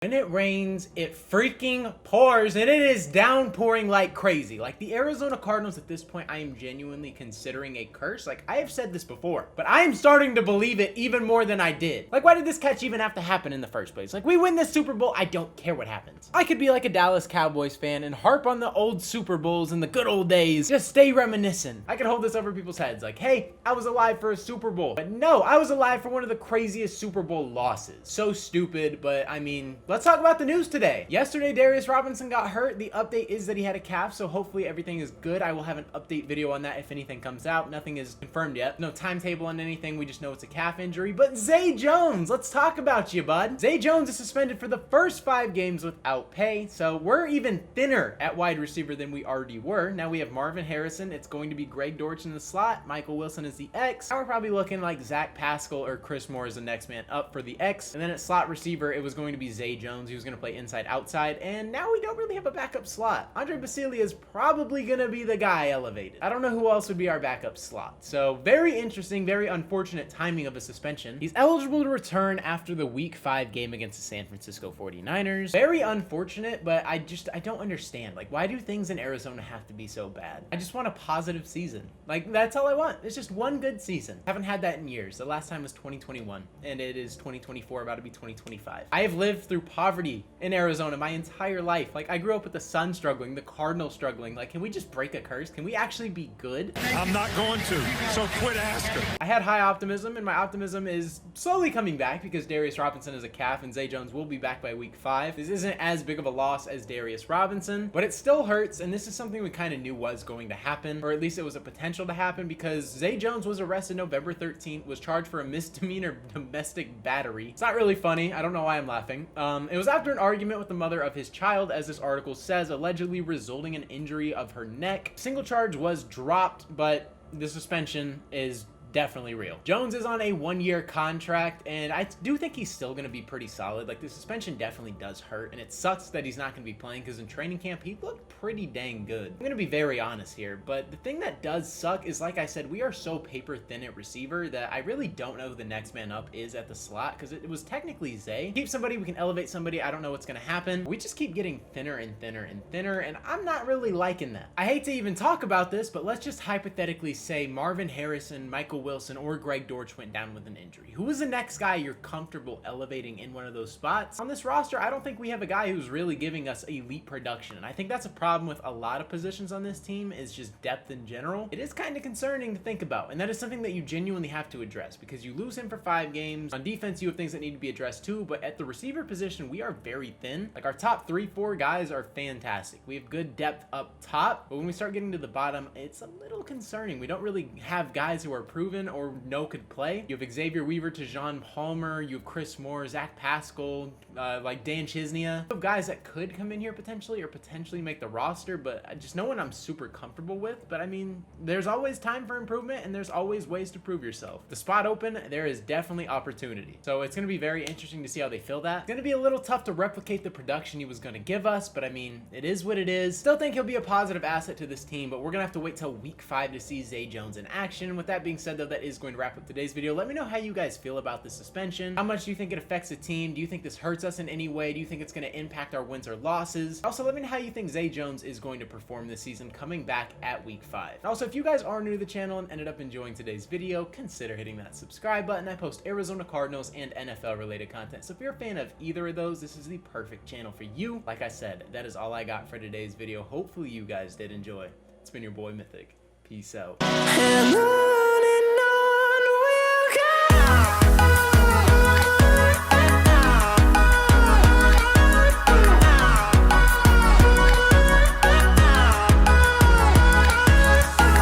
When it rains, it freaking pours, and it is downpouring like crazy. Like, the Arizona Cardinals at this point, I am genuinely considering a curse. Like, I have said this before, but I am starting to believe it even more than I did. Like, why did this catch even have to happen in the first place? Like, we win this Super Bowl, I don't care what happens. I could be like a Dallas Cowboys fan and harp on the old Super Bowls and the good old days. Just stay reminiscent. I could hold this over people's heads like, hey, I was alive for a Super Bowl. But no, I was alive for one of the craziest Super Bowl losses. So stupid, but I mean, let's talk about the news today. Yesterday, Darius Robinson got hurt. The update is that he had a calf, so hopefully everything is good. I will have an update video on that if anything comes out. Nothing is confirmed yet. No timetable on anything. We just know it's a calf injury. But Zay Jones, let's talk about you, bud. Zay Jones is suspended for the first 5 games without pay, so we're even thinner at wide receiver than we already were. Now we have Marvin Harrison. It's going to be Greg Dortch in the slot. Michael Wilson is the X. Now we're probably looking like Zach Pascal or Chris Moore is the next man up for the X. And then at slot receiver, it was going to be Zay Jones. He was going to play inside outside, and now we don't really have a backup slot. Andre Basile is probably going to be the guy elevated. I don't know who else would be our backup slot. So very interesting, very unfortunate timing of a suspension. He's eligible to return after the week 5 game against the San Francisco 49ers. Very unfortunate, but I don't understand. Like, why do things in Arizona have to be so bad? I just want a positive season. Like, that's all I want. It's just one good season. Haven't had that in years. The last time was 2021, and it is 2024, about to be 2025. I have lived through poverty in Arizona my entire life. Like, I grew up with the Suns struggling, the Cardinals struggling. Like, can we just break a curse? Can we actually be good? I'm not going to, so quit asking. I had high optimism, and my optimism is slowly coming back because Darius Robinson is a calf and Zay Jones will be back by week 5. This isn't as big of a loss as Darius Robinson, but it still hurts, and this is something we kind of knew was going to happen, or at least it was a potential to happen, because Zay Jones was arrested November 13th, was charged for a misdemeanor domestic battery. It's not really funny. I don't know why I'm laughing. It was after an argument with the mother of his child, as this article says, allegedly resulting in injury of her neck. Single charge was dropped, but the suspension is definitely real. Jones is on a 1-year contract, and I do think he's still going to be pretty solid. Like, the suspension definitely does hurt, and it sucks that he's not going to be playing because in training camp, he looked pretty dang good. I'm going to be very honest here, but the thing that does suck is, like I said, we are so paper thin at receiver that I really don't know who the next man up is at the slot, because it was technically Zay. Keep somebody, we can elevate somebody. I don't know what's going to happen. We just keep getting thinner and thinner and thinner, and I'm not really liking that. I hate to even talk about this, but let's just hypothetically say Marvin Harrison, Michael Wilson, or Greg Dortch went down with an injury. Who is the next guy you're comfortable elevating in one of those spots? On this roster, I don't think we have a guy who's really giving us elite production, and I think that's a problem with a lot of positions on this team, is just depth in general. It is kind of concerning to think about, and that is something that you genuinely have to address, because you lose him for 5 games. On defense, you have things that need to be addressed too, but at the receiver position, we are very thin. Like, our top 3-4 guys are fantastic. We have good depth up top, but when we start getting to the bottom, it's a little concerning. We don't really have guys who are proven or know could play. You have Xavier Weaver, Tejon Palmer, you have Chris Moore, Zach Pascal, like Dan Chisnia. You have guys that could come in here potentially, or potentially make the roster, but just no one I'm super comfortable with. But I mean, there's always time for improvement, and there's always ways to prove yourself. The spot open, there is definitely opportunity. So it's going to be very interesting to see how they fill that. It's going to be a little tough to replicate the production he was going to give us, but I mean, it is what it is. Still think he'll be a positive asset to this team, but we're going to have to wait till week 5 to see Zay Jones in action. With that being said, though, that is going to wrap up today's video. Let me know how you guys feel about the suspension. How much do you think it affects the team? Do you think this hurts us in any way? Do you think it's going to impact our wins or losses? Also, let me know how you think Zay Jones is going to perform this season coming back at week 5. Also, if you guys are new to the channel and ended up enjoying today's video, consider hitting that subscribe button. I post Arizona Cardinals and NFL related content, so if you're a fan of either of those, this is the perfect channel for you. Like I said, that is all I got for today's video. Hopefully you guys did enjoy. It's been your boy Mythic. Peace out.